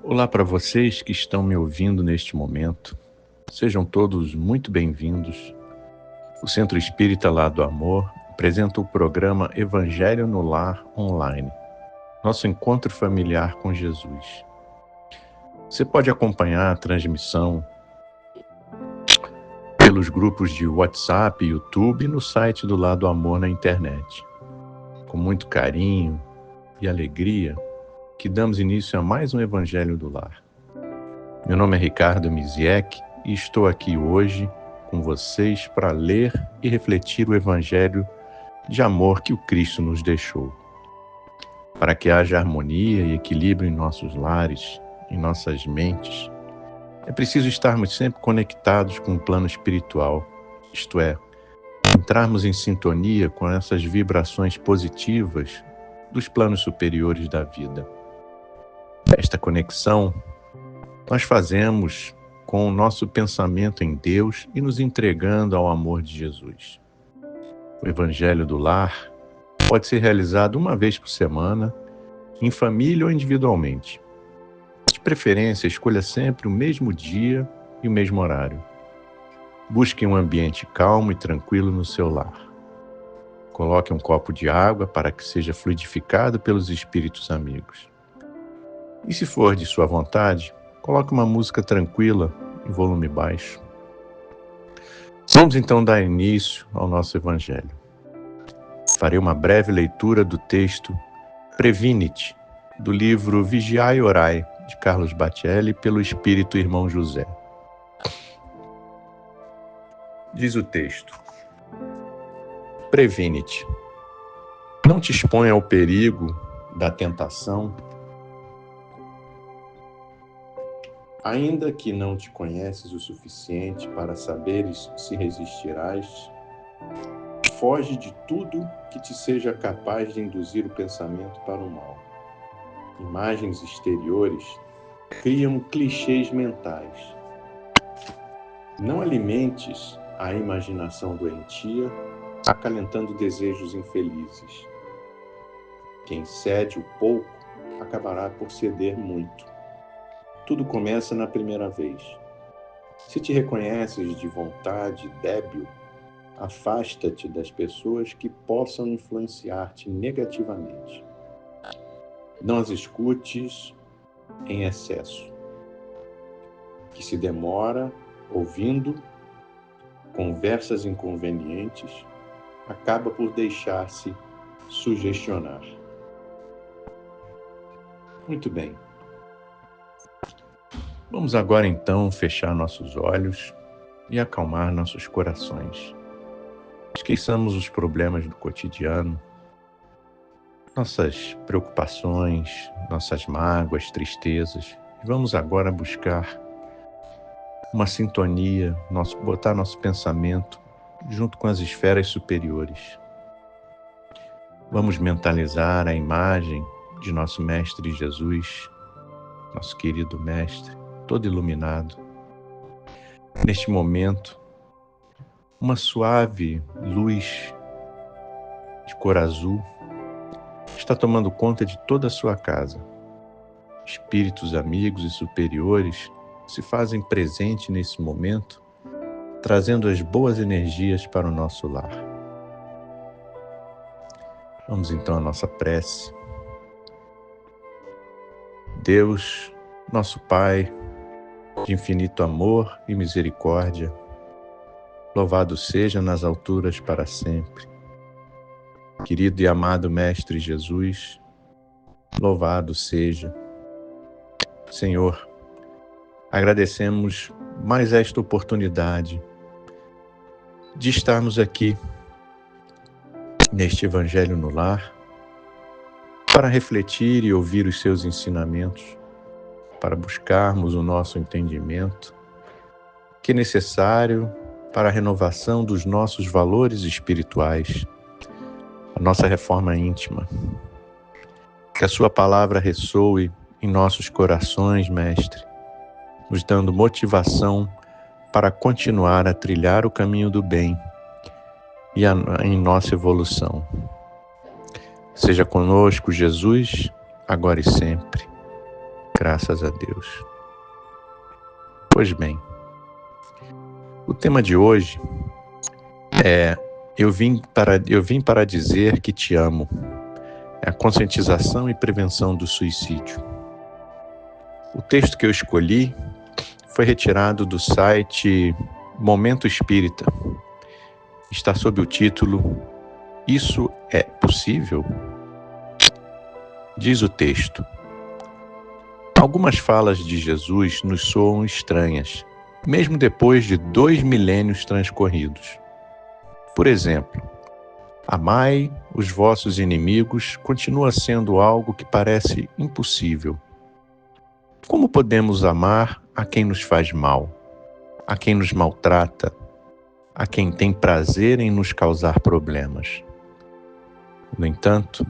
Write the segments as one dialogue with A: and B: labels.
A: Olá para vocês que estão me ouvindo neste momento. Sejam todos muito bem-vindos. O Centro Espírita Lar do Amor apresenta o programa Evangelho no Lar Online, nosso encontro familiar com Jesus. Você pode acompanhar a transmissão pelos grupos de WhatsApp e YouTube e no site do Lar do Amor na internet. Com muito carinho e alegria, que damos início a mais um Evangelho do Lar. Meu nome é Ricardo Misiek e estou aqui hoje com vocês para ler e refletir o Evangelho de amor que o Cristo nos deixou. Para que haja harmonia e equilíbrio em nossos lares, em nossas mentes, é preciso estarmos sempre conectados com o plano espiritual, isto é, entrarmos em sintonia com essas vibrações positivas dos planos superiores da vida. Esta conexão nós fazemos com o nosso pensamento em Deus e nos entregando ao amor de Jesus. O Evangelho do Lar pode ser realizado uma vez por semana, em família ou individualmente. De preferência, escolha sempre o mesmo dia e o mesmo horário. Busque um ambiente calmo e tranquilo no seu lar. Coloque um copo de água para que seja fluidificado pelos espíritos amigos. E se for de sua vontade, coloque uma música tranquila em volume baixo. Vamos então dar início ao nosso Evangelho. Farei uma breve leitura do texto Previne-te, do livro Vigiai e Orai, de Carlos Bacelli, pelo Espírito Irmão José. Diz o texto: Previne-te. Não te exponha ao perigo da tentação, ainda que não te conheces o suficiente para saberes se resistirás. Foge de tudo que te seja capaz de induzir o pensamento para o mal. Imagens exteriores criam clichês mentais. Não alimentes a imaginação doentia, acalentando desejos infelizes. Quem cede o pouco acabará por ceder muito. Tudo começa na primeira vez. Se te reconheces de vontade débil, afasta-te das pessoas que possam influenciar-te negativamente. Não as escutes em excesso. Que se demora ouvindo conversas inconvenientes, acaba por deixar-se sugestionar. Muito bem. Vamos agora então fechar nossos olhos e acalmar nossos corações. Esqueçamos os problemas do cotidiano, nossas preocupações, nossas mágoas, tristezas, e vamos agora buscar uma sintonia, botar nosso pensamento junto com as esferas superiores. Vamos mentalizar a imagem de nosso Mestre Jesus, nosso querido Mestre, todo iluminado. Neste momento, uma suave luz de cor azul está tomando conta de toda a sua casa. Espíritos amigos e superiores se fazem presente nesse momento, trazendo as boas energias para o nosso lar. Vamos então à nossa prece. Deus, nosso Pai, de infinito amor e misericórdia, louvado seja nas alturas para sempre. Querido e amado Mestre Jesus, louvado seja. Senhor, agradecemos mais esta oportunidade de estarmos aqui neste Evangelho no Lar para refletir e ouvir os seus ensinamentos, para buscarmos o nosso entendimento, que é necessário para a renovação dos nossos valores espirituais, a nossa reforma íntima. Que a sua palavra ressoe em nossos corações, Mestre, nos dando motivação para continuar a trilhar o caminho do bem e em nossa evolução. Seja conosco, Jesus, agora e sempre. Graças a Deus. Pois bem, o tema de hoje é Eu vim para dizer que te amo. É a conscientização e prevenção do suicídio. O texto que eu escolhi foi retirado do site Momento Espírita. Está sob o título Isso é possível? Diz o texto: algumas falas de Jesus nos soam estranhas, mesmo depois de 2 milênios transcorridos. Por exemplo, amai os vossos inimigos continua sendo algo que parece impossível. Como podemos amar a quem nos faz mal, a quem nos maltrata, a quem tem prazer em nos causar problemas? No entanto,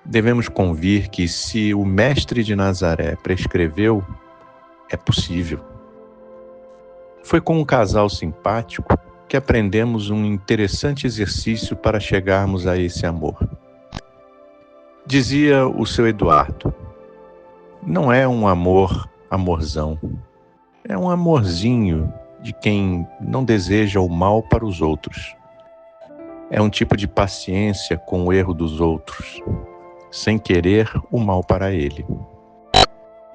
A: devemos convir que se o Mestre de Nazaré prescreveu, é possível. Foi com um casal simpático que aprendemos um interessante exercício para chegarmos a esse amor. Dizia o seu Eduardo: não é um amorzão, é um amorzinho de quem não deseja o mal para os outros. É um tipo de paciência com o erro dos outros, sem querer o mal para ele.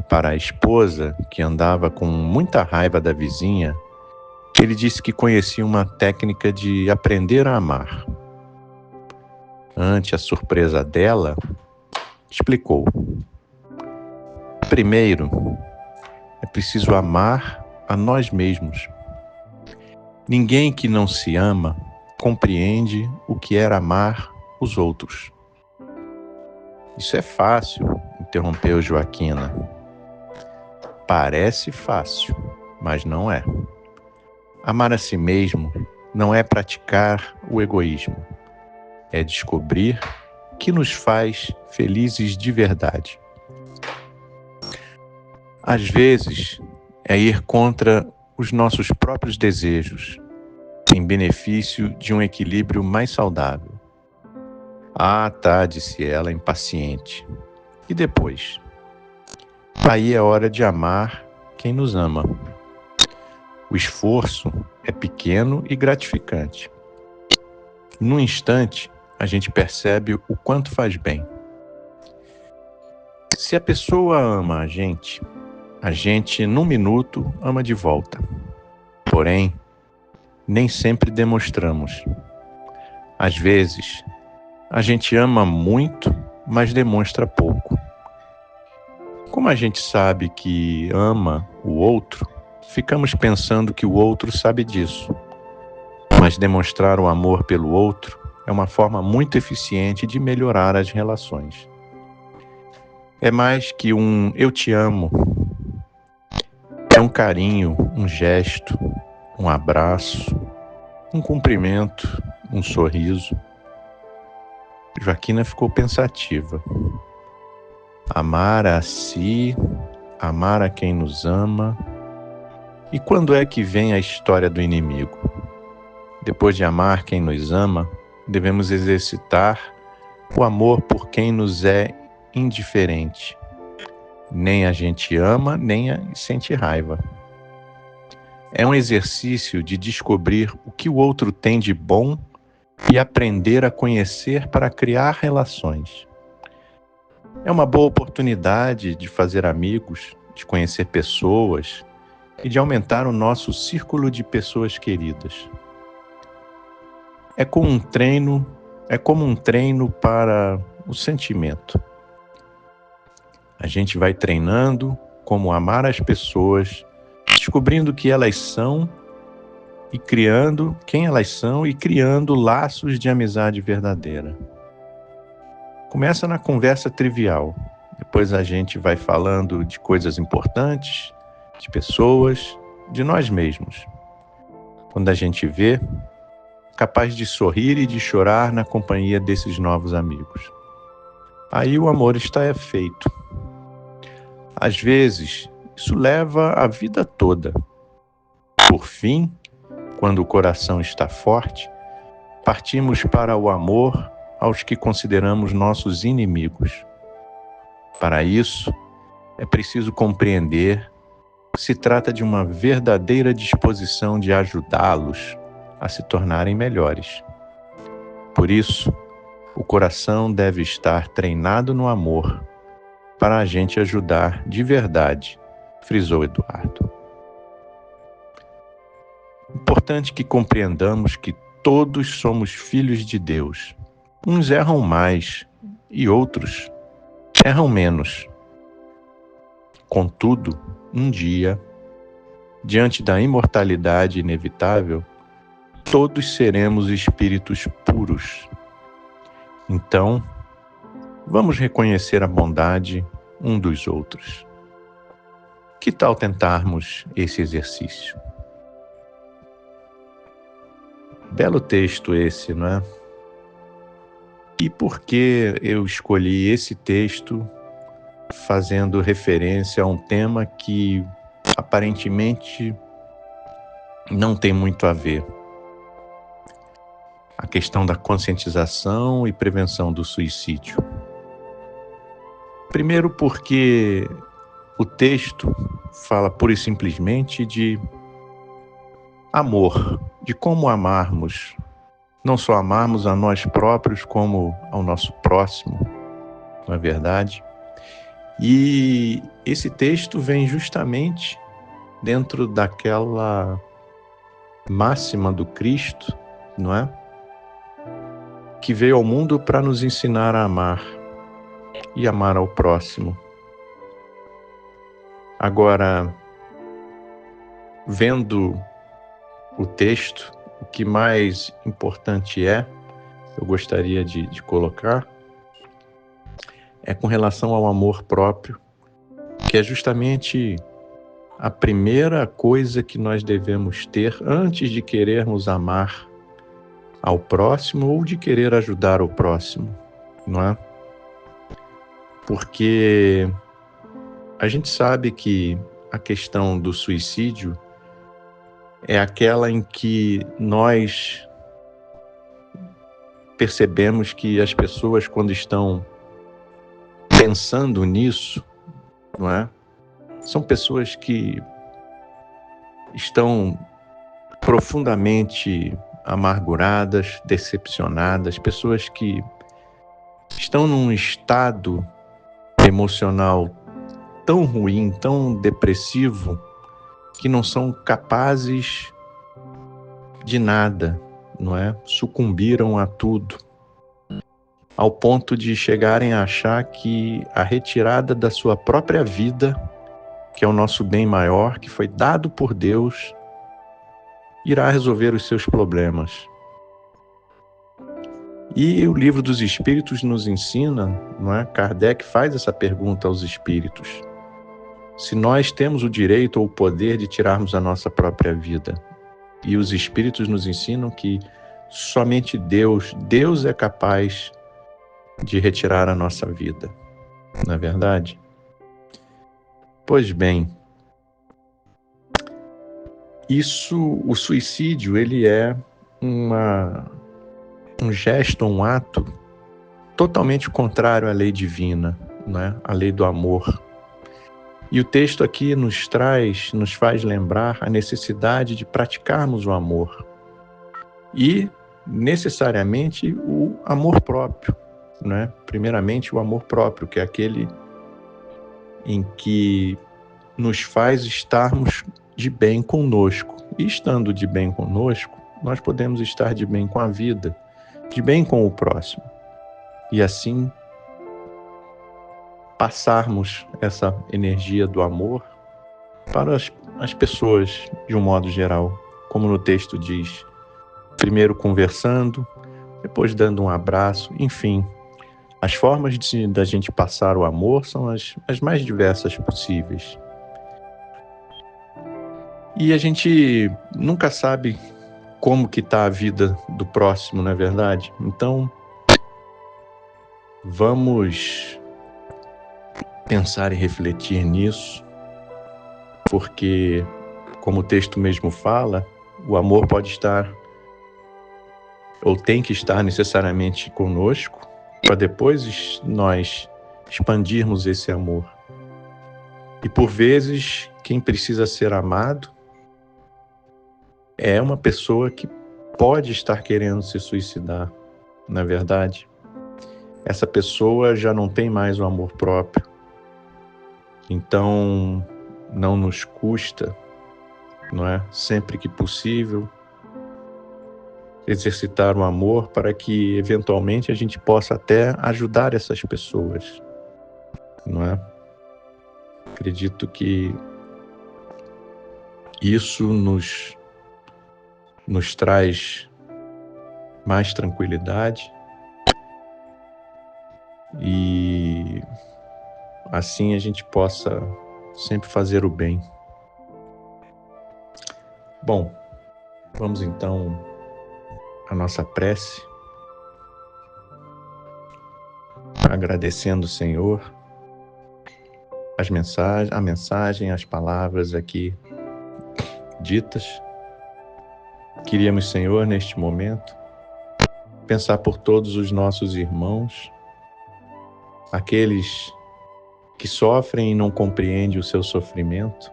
A: Para a esposa, que andava com muita raiva da vizinha, ele disse que conhecia uma técnica de aprender a amar. Ante a surpresa dela, explicou: primeiro, é preciso amar a nós mesmos. Ninguém que não se ama compreende o que era amar os outros. Isso é fácil, interrompeu Joaquina. Parece fácil, mas não é. Amar a si mesmo não é praticar o egoísmo, é descobrir o que nos faz felizes de verdade. Às vezes, é ir contra os nossos próprios desejos, em benefício de um equilíbrio mais saudável. Ah, tá, disse ela, impaciente. E depois? Aí é hora de amar quem nos ama. O esforço é pequeno e gratificante. Num instante, a gente percebe o quanto faz bem. Se a pessoa ama a gente, num minuto, ama de volta. Porém, nem sempre demonstramos. Às vezes, a gente ama muito, mas demonstra pouco. Como a gente sabe que ama o outro, ficamos pensando que o outro sabe disso. Mas demonstrar o amor pelo outro é uma forma muito eficiente de melhorar as relações. É mais que um eu te amo. É um carinho, um gesto, um abraço, um cumprimento, um sorriso. Joaquina ficou pensativa. Amar a si, amar a quem nos ama. E quando é que vem a história do inimigo? Depois de amar quem nos ama, devemos exercitar o amor por quem nos é indiferente. Nem a gente ama, nem sente raiva. É um exercício de descobrir o que o outro tem de bom e aprender a conhecer para criar relações. É uma boa oportunidade de fazer amigos, de conhecer pessoas e de aumentar o nosso círculo de pessoas queridas. É como um treino para o sentimento. A gente vai treinando como amar as pessoas, descobrindo que elas são e criando quem elas são e criando laços de amizade verdadeira. Começa na conversa trivial, depois a gente vai falando de coisas importantes, de pessoas, de nós mesmos. Quando a gente vê, capaz de sorrir e de chorar na companhia desses novos amigos. Aí o amor está feito. Às vezes, isso leva a vida toda. Por fim, quando o coração está forte, partimos para o amor aos que consideramos nossos inimigos. Para isso, é preciso compreender que se trata de uma verdadeira disposição de ajudá-los a se tornarem melhores. Por isso, o coração deve estar treinado no amor para a gente ajudar de verdade, frisou Eduardo. Importante que compreendamos que todos somos filhos de Deus. Uns erram mais e outros erram menos. Contudo, um dia, diante da imortalidade inevitável, todos seremos espíritos puros. Então, vamos reconhecer a bondade um dos outros. Que tal tentarmos esse exercício? Belo texto esse, não é? E por que eu escolhi esse texto fazendo referência a um tema que aparentemente não tem muito a ver? A questão da conscientização e prevenção do suicídio. Primeiro porque o texto fala pura e simplesmente de amor, de como amarmos, não só amarmos a nós próprios como ao nosso próximo, não é verdade? E esse texto vem justamente dentro daquela máxima do Cristo, não é? Que veio ao mundo para nos ensinar a amar e amar ao próximo. Agora, vendo o texto, o que mais importante eu gostaria de colocar, é com relação ao amor próprio, que é justamente a primeira coisa que nós devemos ter antes de querermos amar ao próximo ou de querer ajudar o próximo, não é? Porque a gente sabe que a questão do suicídio é aquela em que nós percebemos que as pessoas, quando estão pensando nisso, não é? São pessoas que estão profundamente amarguradas, decepcionadas, pessoas que estão num estado emocional tão ruim, tão depressivo, que não são capazes de nada, não é? Sucumbiram a tudo, ao ponto de chegarem a achar que a retirada da sua própria vida, que é o nosso bem maior, que foi dado por Deus, irá resolver os seus problemas. E o Livro dos Espíritos nos ensina, não é? Kardec faz essa pergunta aos espíritos: se nós temos o direito ou o poder de tirarmos a nossa própria vida. E os espíritos nos ensinam que somente Deus é capaz de retirar a nossa vida. Não é verdade? Pois bem, o suicídio, ele é um gesto, um ato totalmente contrário à lei divina, né? À lei do amor. E o texto aqui nos faz lembrar a necessidade de praticarmos o amor e, necessariamente, o amor próprio, né? Primeiramente, o amor próprio, que é aquele em que nos faz estarmos de bem conosco. E estando de bem conosco, nós podemos estar de bem com a vida, de bem com o próximo. E assim, passarmos essa energia do amor para as pessoas de um modo geral, como no texto diz, primeiro conversando, depois dando um abraço, enfim. As formas da gente passar o amor são as mais diversas possíveis. E a gente nunca sabe como que está a vida do próximo, não é verdade? Então, vamos pensar e refletir nisso, porque, como o texto mesmo fala, o amor pode estar, ou tem que estar necessariamente conosco, para depois nós expandirmos esse amor. E por vezes, quem precisa ser amado é uma pessoa que pode estar querendo se suicidar, na verdade. Essa pessoa já não tem mais o amor próprio. Então, não nos custa, não é? Sempre que possível, exercitar o amor para que, eventualmente, a gente possa até ajudar essas pessoas, não é? Acredito que isso nos traz mais tranquilidade e assim a gente possa sempre fazer o bem. Bom, vamos então à nossa prece, agradecendo o Senhor a mensagem, as palavras aqui ditas. Queríamos, Senhor, neste momento, pensar por todos os nossos irmãos, aqueles que sofrem e não compreendem o seu sofrimento,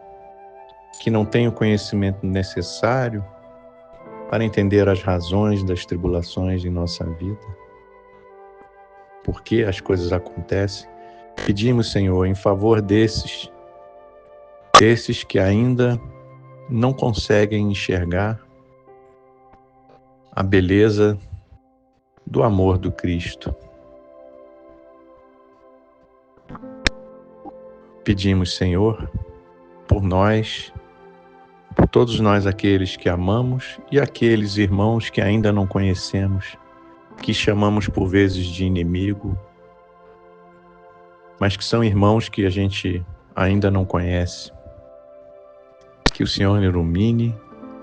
A: que não têm o conhecimento necessário para entender as razões das tribulações em nossa vida, por que as coisas acontecem. Pedimos, Senhor, em favor desses que ainda não conseguem enxergar a beleza do amor do Cristo. Pedimos, Senhor, por nós, por todos nós aqueles que amamos e aqueles irmãos que ainda não conhecemos, que chamamos por vezes de inimigo, mas que são irmãos que a gente ainda não conhece. Que o Senhor ilumine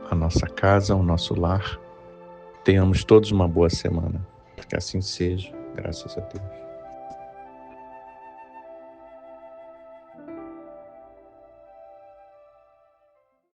A: a nossa casa, o nosso lar. Tenhamos todos uma boa semana. Que assim seja, graças a Deus.